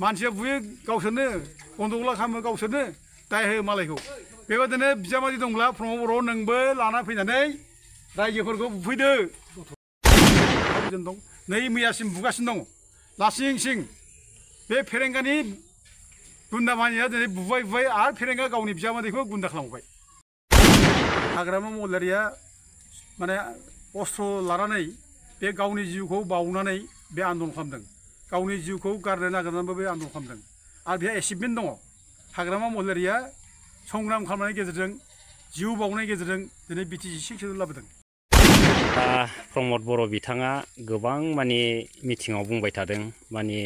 मानसिया बुयो गावसोरनो गन्दगला खालामो गावसोरनो दाय होयो मालायखौ बेबायदिनो बिजामादै दंब्ला प्रमद बर' नोंबो लाना फैनानै रायजोफोरखौ बुफैदो दं नै मैयासिम बुगासिनो दङ लासिं सिं बे फेरेंगानि गुन्दा मानिया दिनै बुबाय बुबाय आरो फेरेंगा गावनि बिजामादैखौ गुन्दा खालामबाय हाग्रामा महिलारिया माने अस्त्र लानानै बे गावनि जिउखौ बावनानै बे आन्दलन खालामदों गावनि जिउखौ गारनो नागिरनानैबो बे आन्दलन खालामदों आरो बेहा एचिभमेन्ट दङ हाग्रामा महिलारिया संग्राम खालामनायनि गेजेरजों जिउ बावनायनि गेजेरजों दिनै बिटिसि सिक्सखौ लाबोदों प्रमद बर' बिथाङा गोबां माने मिथिङाव बुंबाय थादों माने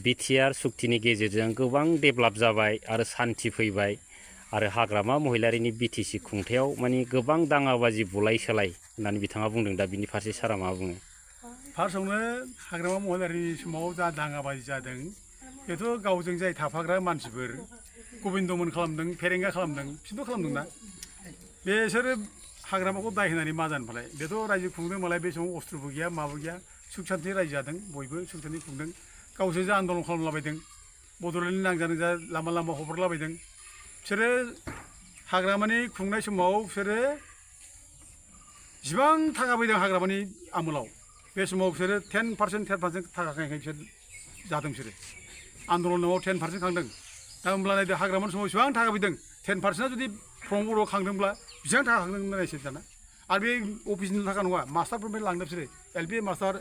बिटिआर सुक्तिनि गेजेरजों गोबां डेभेलप जाबाय आरो सान्थि फैबाय आरो हाग्रामा महिलारिनि बिटिसि खुंथायाव माने गोबां दाङाबाजि बुलाय सोलाय होननानै बिथाङा बुंदों दा बिनि फारसे सारा मा बुङो फार्स्टआवनो हाग्रामा महिलारिनि समाव जा दाङाबाजि जादों बेथ' गावजों जाय थाफाग्रा मानसिफोर गबिन्दमोन खालामदों फेरेंगा खालामदों बिसोरबो खालामदोंना बेसोरो हाग्रामाखौ दाय होनानै मा जानो फालाय बेथ' रायजो खुंदों मालाय बे समाव अस्त्रबो गैया माबो गैया सुख सान्थि रायजो जादों बयबो सुख सान्थि खुंदों गावसोर जा आन्दलन खालामलाबायदों बड'लेण्डनि नांजानो जा लामा लामा हब्रलाबायदों बिसोरो हाग्रामानि खुंनाय समाव बिसोरो जिबां थाखा फैदों हाग्रामानि आमोलाव बे समाव बिसोरो 10% थाखा खांनायखाय बिसोर जादों बिसोरो आन्दलनाव 10% खांदों दा होमब्ला नायदो हाग्रामानि समाव बेसेबां थाखा फैदों 10%आ जुदि प्रमद बर'आव खांदोंब्ला बेसेबां थाखा खांदों नायसै दाना आरो बे अफिसनि थाखा नङा मास्टारफोरनिफ्राय लांदों बिसोरो LP master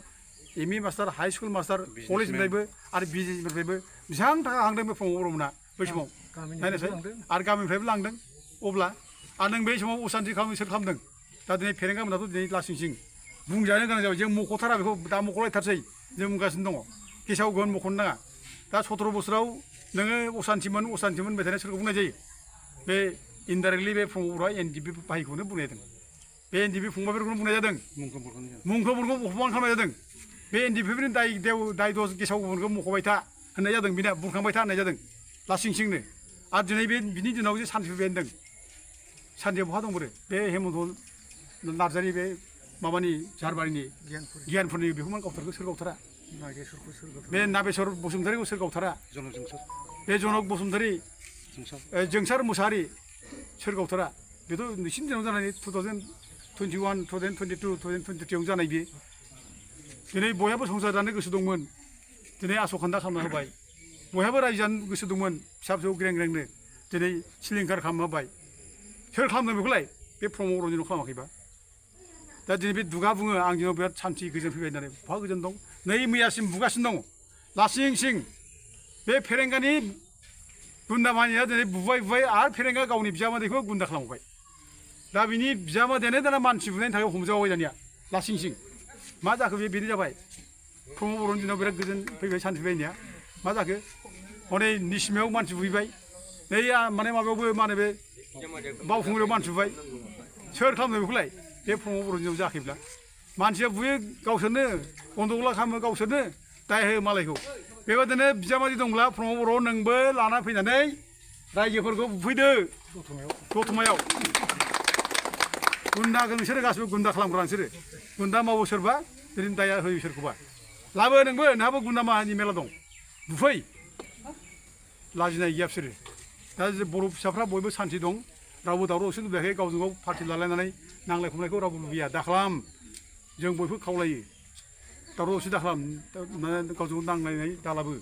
ME master high school master कलेजनिफ्रायबो आरो बिजनेसनिफ्रायबो बेसेबां थाखा खांदों बे प्रमद बर'मोना बै समाव नायनोसै आरो गामिनिफ्रायबो लांदों अब्ला आरो नों बे समाव असान्थि खालामनो सोर खालामदों दा दिनै फेरेंगा मोनाथ' दिनै लासिं सिं बुंजानो गोनां जाबाय जों मख'थारा बेखौ दा मख'लायथारसै जों बुंगासिनो दङ गेसाव गोन मख'नो नाङा दा 17 बोसोराव नोङो असान्थिमोन होनबाय थानाय सोरखौ बुंनाय जायो बे इनडाइरेक्टलि बे प्रमद बर'आ एनडिपि बाहायखौनो बुंनाय जादों बे एनडिपि फंबायफोरखौनो बुंनाय जादों मुंख्लंफोरखौ अपमान खालामनाय जादों बे एनडिपिफोरनि दाय दस गेसाव गोफोनखौ मख'बाय था होननाय जादों बिना बुरखांबाय था होननाय जादों लासिं सिंनो आरो दिनै बे बिनि दिनाव जे सान्थि फैबाय होनदों सान्थिया बहा दंबोरो बे हेमन्त नार्जारि बे माबानि झारबारिनि गियानफोरनि बेखौ मान गावथारखौ सोर गावथारा बे नागेश्वर बसुमतारिखौ सोर गावथारा बे जनक बसुमतारि जोंसार मुसाहारि सोर गावथारा बेथ' नोंसिनि दिनाव जानाय 2021 2022 2023 जानाय बे दिनै बयहाबो संसार जानो गोसो दंमोन दिनै आस'खान्दा खालामना होबाय बयहाबो रायजो जानो गोसो दंमोन फिसा फिसौ ग्रें ग्रेंनो दिनै सिलिंखार खालामना होबाय सोर खालामदों बेखौलाय बे प्रमद बर'नि दिनाव खालामाखैबा दा दिनै बे दुगा बुङो आं दिनाव बिराद सान्थि गोजोन फैबाय होननानै बहा गोजोन दं नै मैयासिम बुगासिनो दङ लासिं सिं बे फेरेंगानि गुन्दा मानिया दिनै बुबाय बुबाय आरो फेरेंगा गावनि बिजामादैखौ गुन्दा खालामबाय दा बिनि बिजामादैयानो दाना मानसि बुनायनि थाखाय हमजाबाय दानिया लासिं सिं मा जाखो बेनो जाबाय प्रमद बर'नि दिनाव बिराद गोजोन फैबाय सान्थि फैबाय होननाया मा जाखो हनै निसिमायाव मानसि बुहैबाय नै माने माबायावबो मा होनो बे बावखुंग्रियाव मानसि बुबाय सोर खालामदों बेखौलाय बे प्रमद बर'नि दिनाव जायाखैब्ला मानसिया बुयो गावसोरनो गन्दगला खालामो गावसोरनो दाय होयो मालायखौ बेबायदिनो बिजामादै दंब्ला प्रमद बर' नोंबो लाना फैनानै रायजोफोरखौ बुफैदो दतमायाव गुन्दा नोंसोरो गासिबो गुन्दा खालामग्रा नोंसोरो गुन्दा मावो सोरबा दिनै दाया होयो सोरखौबा लाबो नोंबो नोंहाबो गुन्दा माहानि मेला दं बुफै लाजिनाय गैया बिसोरो दा बर' फिसाफ्रा बयबो सान्थि दं रावबो दावराव दावसि लुबैयाखै गावजों गाव पार्टि लालायनानै नांलाय खमलायखौ रावबो लुबैया दाखालाम जों बयबो खावलायो दावराव दावसि दाखालाम गावजों गाव नांलायनाय दालाबो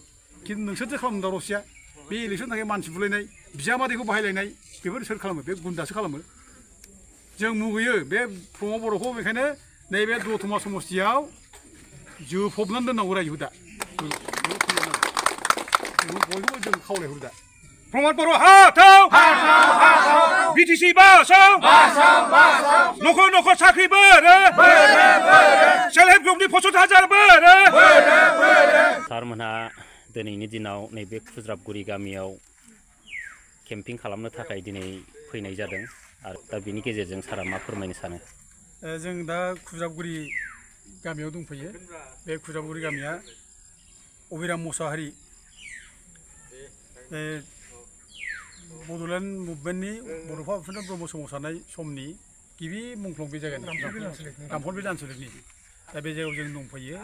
खिन्थु नोंसोरसो खालामो दावराव दावसिया बे इलेक्सन थाखाय मानसि बुलायनाय बिजामादैखौ बाहायलायनाय बेफोर सोर खालामो बे गुन्दासो खालामो जों मुगैयो बे प्रमद बर'खौ बेखायनो नैबे दतमा समस्तियाव जोफबनानै दोननांगौ रायजोखौ दा बयखौबो जों खावलायहरो दा प्रमद बर' हाथाव बिटिसि बासाव न'खर न'खर साख्रि बोरो सेल्फ हेल्प ग्रुपनि फसंथान बोरो सारमोनहा दिनैनि दिनाव नैबे खुज्राबगुरि गामियाव केम्पिं खालामनो थाखाय दिनै फैनाय जादों आरो दा बिनि गेजेरजों सारा मा फोरमायनो सानो जों दा खुज्राबगुरि गामियाव दंफैयो बे खुज्राबगुरि गामिया अबिराम मुसाहारि बड'लेण्ड मुभमेन्टनि बड'फा उपेन्द्र ब्रह्म सोमावसारनाय समनि गिबि मुंख्लं बे जायगानि गाम्फल बिल आनसलिकनि दा बे जायगायाव जों दंफैयो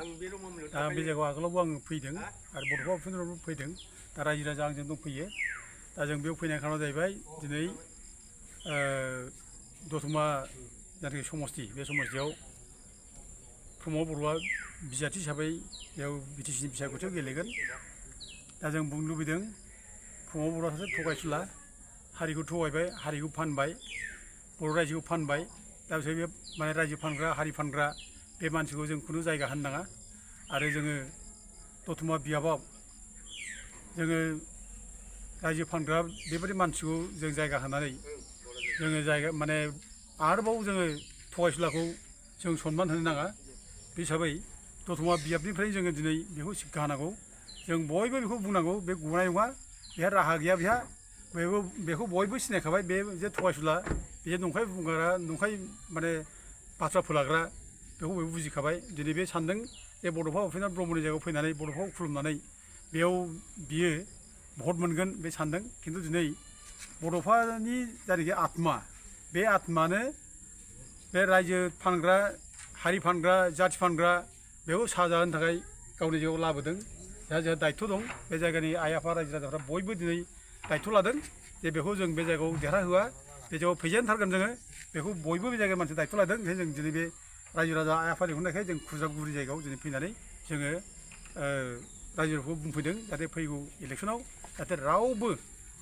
दा बे जायगायाव आगोलावबो आं फैदों आरो बड'फा उपेन्द्रनाथबो फैदों दा रायजो राजा आंजों दंफैयो दा जों बेयाव फैनाय खारना जाहैबाय दिनै दतमा जायनाखि समस्ति बे समस्तियाव प्रमद बर'आ बिजाथि हिसाबै बेयाव बिटिसिनि बिसायख'थियाव गेलेगोन दा जों बुंनो लुबैदों प्रमद बर'आ सासे थगायसुला हारिखौ थगायबाय हारिखौ फानबाय बर' रायजोखौ फानबाय दा बिसोर बे माने रायजो फानग्रा हारि फानग्रा बे मानसिखौ जों खुनु जायगा होनो नाङा आरो जोङो दतमा बियाबाव जोङो रायजो फानग्रा बेबायदि मानसिखौ जों जायगा होनानै जोङो जायगा माने आरोबाव जोङो थगायसुलाखौ जों सनमान होनो नाङा बे हिसाबै दतमा बियाबनिफ्राय जोङो दिनै बेखौ सिक्षा होनांगौ जों बयबो बेखौ बुंनांगौ बे गनाय नङा बेहा राहा गैया बेखौ बयबो सिनायखाबाय बे जे थगायसुला बे नंखाय बुंग्रा नंखाय माने बाथ्रा फोलाग्रा बेखौ बयबो बुजिखाबाय दिनै बे सानदों जे बड'फा उपेन्द्रनाथ ब्रह्मनि जायगायाव फैनानै बड'फाखौ खुलुमनानै बेयाव बियो भट मोनगोन बे सानदों खिन्थु दिनै बड'फानि जायनाखि आत्मा बे आत्मानो बे रायजो फानग्रा हारि फानग्रा जाथि फानग्रा बेखौ साजा होनो थाखाय गावनि जायगायाव लाबोदों जोंहा दायित्व दं बे जायगानि आइ आफा रायजो राजाफ्रा बयबो दिनै दायित्व लादों जे बेखौ जों बे जायगायाव देरहाहोआ बे जायगायाव फैजेनथारगोन जोङो बेखौ बयबो बे जायगानि मानसि दायित्व लादों ओंखायनो जों दिनै बे रायजो राजा आइ आफा लिंहरनायखाय जों खुजागुरि जायगायाव दिनै फैनानै जोङो रायजोफोरखौ बुंफैदों जाहाथे फैगौ इलेक्सनाव जाहाथे रावबो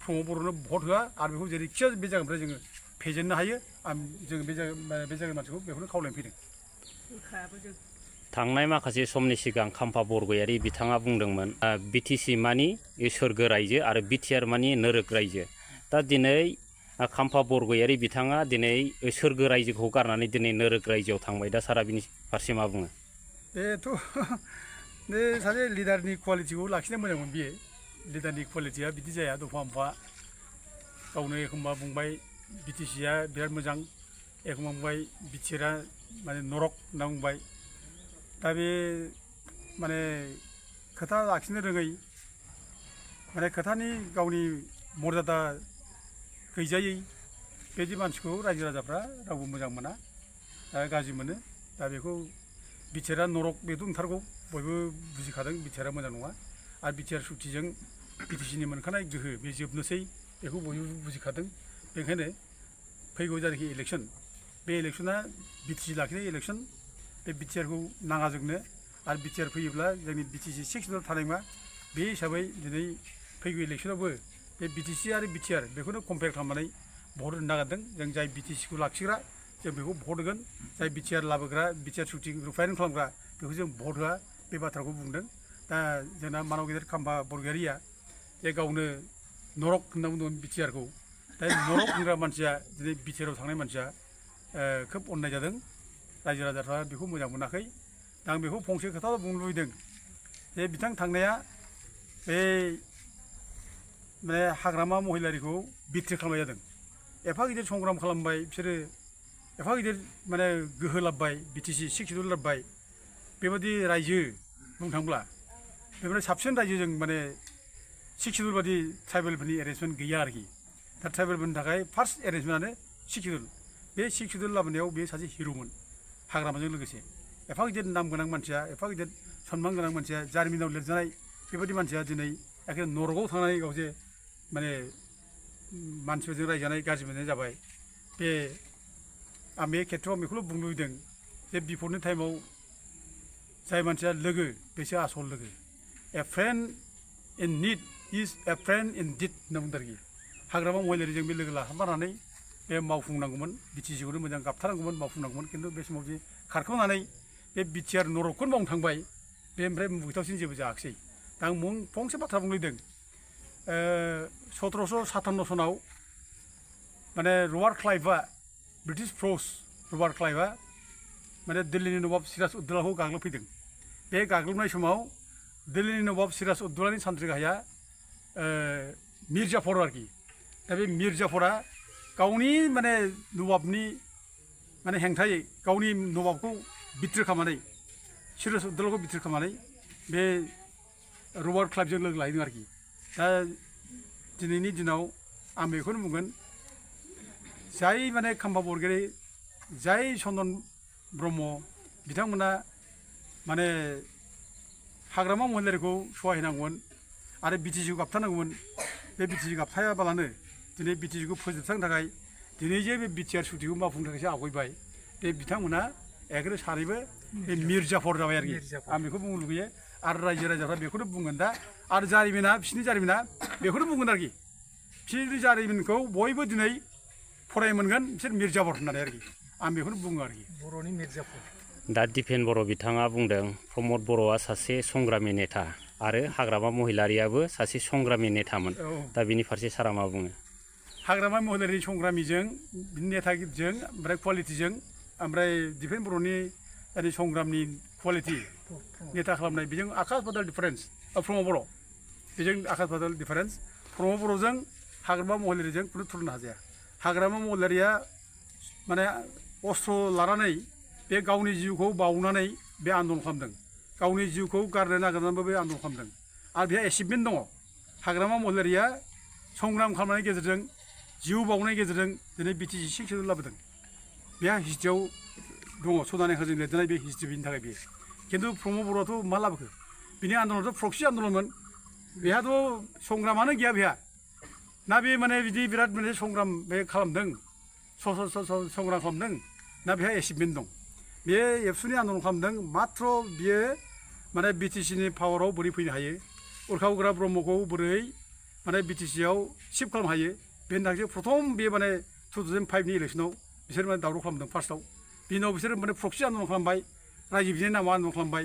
प्रमद बर'नो भट होआ आरो बेखौ जेरैखिजाया बे जायगानिफ्राय जोङो फेजेननो हायो जों बे जायगानि मानसिखौ बेखौनो खावलायनो फैदों थांनाय माखासे समनि सिगां खाम्फा बरगयारि बिथाङा बुंदोंमोन बिटिसि मानि सोरगो रायजो आरो बिटिआर मानि नोरोग रायजो दा दिनै खाम्फा बरगयारि बिथाङा दिनै सोरगो रायजोखौ गारनानै दिनै नोरोग रायजोआव थांबाय दा सारा बिनि फारसे मा बुङो बेथ' बे सासे लिडारनि कुवालिटिखौ लाखिनो मोजांमोन बियो लिडारनि कुवालिटिया बिदि जाया दफा मफा गावनो एखमबा बुंबाय बिटिसिया बिराद मोजां एखमबा बुंबाय बिटिआरआ माने नरक होनना बुंबाय दा बे माने खोथा लाखिनो रोङै माने खोथानि गावनि मर्यादा गैजायै बेबायदि मानसिखौ रायजो राजाफ्रा रावबो मोजां मोना गाज्रि मोनो दा बेखौ बिटिआरआ नरक बेथ' नंथारगौ बयबो बुजिखादों बिटिआरआ मोजां नङा आरो बिटिआर सुक्तिजों बिटिसिनि मोनखानाय गोहो बे जोबनोसै बेखौ बयबो बुजिखादों बेनिखायनो फैगौ जायनाखि इलेक्सन बे इलेक्सना बिटिसि लाखिनाय इलेक्सन बे बिटिआरखौ नाङा जोंनो आरो बिटिआर फैयोब्ला जोंनि बिटिसि 6 थानाय नङा बे हिसाबै दिनै फैगौ इलेक्सनावबो बे बिटिसि आरो बिटिआर बेखौनो कम्पेयार खालामनानै भट होनो नागिरदों जों जाय बिटिसिखौ लाखिग्रा जों बेखौ भट होगोन जाय बिटिआर लाबोग्रा बिटिआर सुक्ति रुफायन खालामग्रा बेखौ जों भट होआ बे बाथ्राखौ बुंदों दा जोंना मानाव गेदेर खाम्फा बरगयारिया जे गावनो नरक होनना बुंदों बिटिआरखौ दा नरक होनग्रा मानसिया दिनै बिटिआरआव थांनाय मानसिया खोब अननाय जादों रायजो राजाफ्रा बेखौ मोजां मोनाखै दा आं बेखौ फंसे खोथाल' बुंनो लुबैदों जे बिथां थांनाया बे माने हाग्रामा महिलारिखौ बिट्रि खालामनाय जादों एफा गिदिर संग्राम खालामबाय बिसोरो एफा गिदिर माने गोहो लाबबाय बिटिसि 6 लाबबाय बेबायदि रायजो बुंनो थांब्ला बेबायदि साबसिन रायजो जों माने 6 बादि ट्राइबेलफोरनि एरेन्जमेन्ट गैया आरोखि दा ट्राइबेलफोरनि थाखाय फार्स्ट एरेन्जमेन्टआनो 6 बे 6 लाबोनायाव बे सासे हिर'मोन हाग्रामाजों लोगोसे एफा गिदिर नाम गोनां मानसिया एफा गिदिर सनमान गोनां मानसिया जारिमिनाव लिरजानाय बेबायदि मानसिया दिनै एखे नरकआव थांनानै गावसे माने मानसिफोरजों रायजानाय गाज्रि मोननाय जाबाय बे आं बे खेथ्रआव बेखौल' बुंनो लुबैदों जे बिपदनि टाइमाव जाय मानसिया लोगो बेसो आसल लोगो a friend in need is a friend in deed होनना बुंदों आरोखि हाग्रामा महिलारिजों बे लोगो लाफानानै बे मावफुंनांगौमोन बिटिसिखौनो मोजां गाबथारनांगौमोन मावफुंनांगौमोन खिन्थु बे समाव जे खारखोमानानै बे बिटिआर नरकखौनो मावनो थांबाय बे ओमफ्राय मुगैथावसिन जेबो जायाखिसै दा आं फंसे बाथ्रा बुंलुबैदों 1757 सनाव माने रबार्ट क्लाइभआ ब्रिटिश फौज रबार्ट क्लाइभआ माने दिल्लीनि नवाब सिराज उद्दौलाखौ गाग्लोबफैदों बे गाग्लोबनाय समाव दिल्लीनि नवाब सिराज उद्दौलानि सान्थ्रि गाहाया मिर जाफर आरोखि दा बे मिर जाफरा गावनि माने नवाबनि माने हेंथायै गावनि नवाबखौ बिट्रि खालामनानै सिराज उद्दौलाखौ बिट्रि खालामनानै बे रबार्ट क्लाइभजों लोगो लाहैदों आरोखि दा दिनैनि दिनाव आं बेखौनो बुंगोन जाय माने खाम्फा बरगयारि जाय चन्दन ब्रह्म बिथांमोना माने हाग्रामा महिलारिखौ सहाय होनांगौमोन आरो बिटिसिखौ गाबथानांगौमोन बे बिटिसि गाबथायाबालानो दिनै बिटिसिखौ फोजोबस्रांनो थाखाय दिनै जे बे बिटिआर सुक्तिखौ मावफुंनो थाखायसो आवगायबाय बे बिथांमोना एखेबारे सानैबो बे मिर्जाफर जाबाय आरोखि आं बेखौ बुंनो लुगैयो आरो रायजो राजाफ्रा बेखौनो बुंगोन दा आरो जारिमिना बिसोरनि जारिमिना बेखौनो बुंगोन आरोखि बिसोरनि जारिमिनखौ बयबो दिनै फराय मोनगोन बिसोर मिर्जाफर होननानै आरोखि आं बेखौनो बुङो आरोखि बर'नि मिर्जाफर दा दिपेन बर' बिथाङा बुंदों प्रमद बर'आ सासे संग्रामि नेता आरो हाग्रामा महिलारियाबो सासे संग्रामि नेतामोन दा बिनि फारसे सारा मा बुङो हाग्रामा महिलारि संग्रामिजों नेताजों ओमफ्राय कुवालिटिजों ओमफ्राय दिपेन बर'नि संग्रामनि कुवालिटि नेता खालामनाय बेजों आकाश पाताल डिफारेन्स प्रमद बर' बेजों आकाश पाताल डिफारेन्स प्रमद बर'जों हाग्रामा महिलारिजों खुनु तुलना हाजाया हाग्रामा महिलारिया माने अस्त्र लानानै बे गावनि जिउखौ बावनानै बे आन्दलन खालामदों गावनि जिउखौ गारनो नागिरनानैबो बे आन्दलन खालामदों आरो बेहा एचिभमेन्ट दङ हाग्रामा महिलारिया संग्राम खालामनायनि गेजेरजों जिउ बावनायनि गेजेरजों दिनै बिटिसि सिक्सआव लाबोदों बेहा हिस्ट्रियाव दङ सदानि हाजों लिरजानाय बे हिस्ट्रि बिनि थाखाय बेयो खिन्थु प्रमद बर'आथ' मा लाबोखो बिनि आन्दलनाथ' प्रक्सि आन्दलनमोन बेहाथ' संग्रामानो गैया बेहा ना बे माने बिदि बिराद माने संग्राम बे खालामदों संग्राम खालामदों ना बेहा एचिभमेन्ट दं बे एबसुनि आन्दलन खालामदों माथ्र बियो माने बिटिसिनि पावाराव बोरै फैनो हायो उरखा उग्रा ब्रह्मखौ बोरै माने बिटिसिआव शिफ्ट खालामनो हायो बेनि थाखाय प्रथम बे माने 2005नि इलेक्सनाव बिसोर माने दावराव खालामदों फार्स्टआव बिनि उनाव बिसोर माने प्रक्सि आन्दलन खालामबाय रायजो बिनि नामाव आन्दलन खालामबाय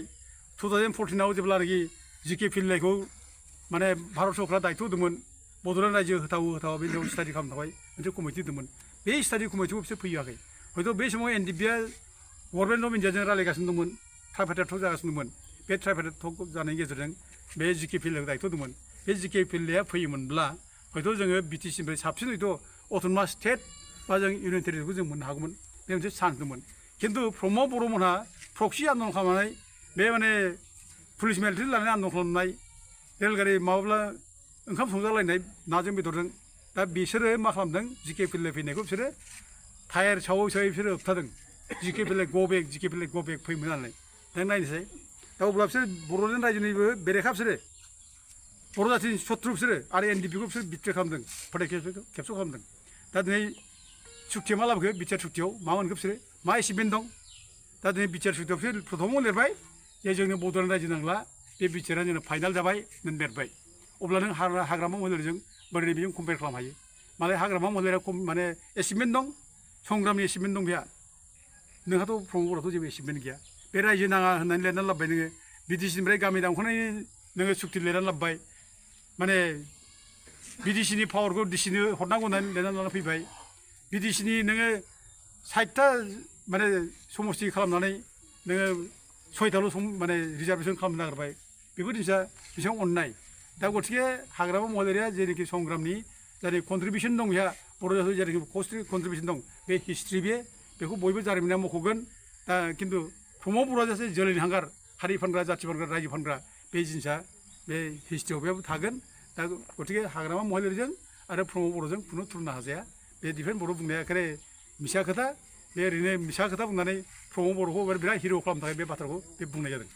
2014आव जेब्लानाखि जिके फिल्डखौ माने भारत सरकारा दायथ' होदोंमोन बड'लेण्ड रायजो होथाव होथाव बे बेयाव स्टाडि खालामनो थाखाय मोनसे कमिटि होदोंमोन बे स्टाडि कमिटिखौ बिसोर फैयाखै हयथ' बे समाव एनडिपिआ गभर्नमेन्ट अफ इन्डियाजों रायलायगासिनो दंमोन ट्राइपेटेड टक जागासिनो दंमोन बे ट्राइपेटेड टक जानायनि गेजेरजों बे जिके फिल्डखौ दायथ' होदोंमोन बे जिके फिल्डआ फैयोमोनब्ला हयथ' जोङो बिटिसिनिफ्राय साबसिन हयथ' अट'नमास स्टेट बा जों इउनियन टेरिटरिखौ जों मोननो हागौमोन बे मोनसे चान्स दंमोन खिन्थु प्रमद बर'मोनहा प्रक्सि आन्दलन खालामनानै बे माने पुलिस मिलिटारि लानानै आन्दलन खालामनाय रेलगारि माबाब्ला ओंखाम संजालायनाय नाजों बेदरजों दा बिसोरो मा खालामदों जिके फिल्ड फैनायखौ बिसोरो टायार सावै सावै बिसोरो होबथादों जिके फिल्ड गो बेक फैयोमोन नालाय दा नायनोसै दा अब्ला बिसोर बड'लेण्ड रायजोनिबो बेरेखा बिसोरो बर' जाथिनि शत्रु बिसोरो आरो एनडिपिखौ बिसोर बिट्रे खालामदों फोथाय खेबस' खालामदों दा दिनै सुक्तिया मा लाबोखो बिटिआर सुक्तियाव मा मोनखो बिसोरो मा एचिभमेन्ट दं दा दिनै बिटिआर सुक्तियाव बिसोर प्रथमाव लिरबाय जे जोंनो बड'लेण्ड रायजो नांला बे बिटिआरआ जोंनो फाइनाल जाबाय नों देरबाय अब्ला नों हाग्रामा महिलारिजों बोरै बेजों कम्पेयार खालामनो हायो मालाय हाग्रामा महिलारिया माने एचिभमेन्ट दं संग्रामनि एचिभमेन्ट दं बेहा नोंहाथ' प्रमद बर'आथ' जेबो एचिभमेन्ट गैया बे रायजो नाङा होननानै लिरनानै लाबोबाय नोङो बिटिसिनिफ्राय गामि दानख'नायनि नोङो सुक्ति लिरनानै लाबोबाय माने बिटिसिनि पावारखौ डिसिनो हरनांगौ होननानै लिरनानै लाना फैबाय बिटिसिनि नोङो 60टा माने समस्ति खालामनानै नोङो 6टाल' माने रिजार्भेसन खालामनो नागिरबाय बेफोर जिनिसा बेसेबां अननाय दा गतिके हाग्रामा महिलारिया जेनाखि संग्रामनि जाय कन्ट्रिबिउसन दं बेहा बर' जाथियाव जेनाखि कन्ट्रिबिउसन दं बे हिस्ट्रि बेखौ बयबो जारिमिना मख'गोन दा खिन्थु प्रमद बर'आ जासे जोलैनि हांगार हारि फानग्रा जाथि फानग्रा रायजो फानग्रा बे जिनिसा बे हिस्ट्रियाव बेयाव थागोन दा गतिके हाग्रामा महिलारिजों आरो प्रमद बर'जों खुनु तुलना हाजाया बे दिपेन बर' बुंनाया एखेबारे मिसा खोथा बे ओरैनो मिसा खोथा बुंनानै प्रमद बर'खौ बिराद हिर' खालामनो थाखाय बे बाथ्राखौ बे बुंनाय जादों